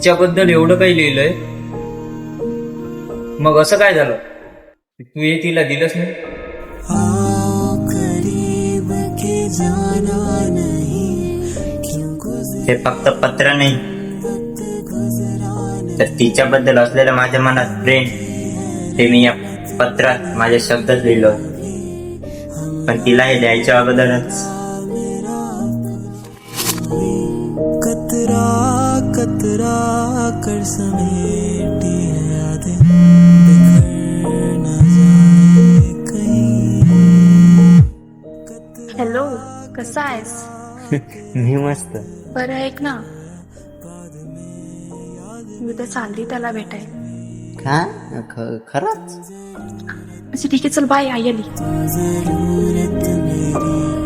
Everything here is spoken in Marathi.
तिच्याबद्दल एवढं काही लिहिलंय, मग असं काय झालं तू हे तिला दिलंच नाही? हे फक्त पत्र नाही, तर तिच्याबद्दल असलेलं माझ्या मनात प्रेम ते मी या पत्रात माझ्या शब्दात लिहिलं. पण तिला हे द्यायच्या अगोदरच कतरा कतरा कर समेटी है यादें, बिखर न जाए कहीं. हॅलो, कसा आहेस? मी मस्त. बरं ऐक ना, मी उद्या चालली त्याला भेटायला. खरंच? अच्छा ठीक आहे, चल बाय, आई आली. जरूरत मेरी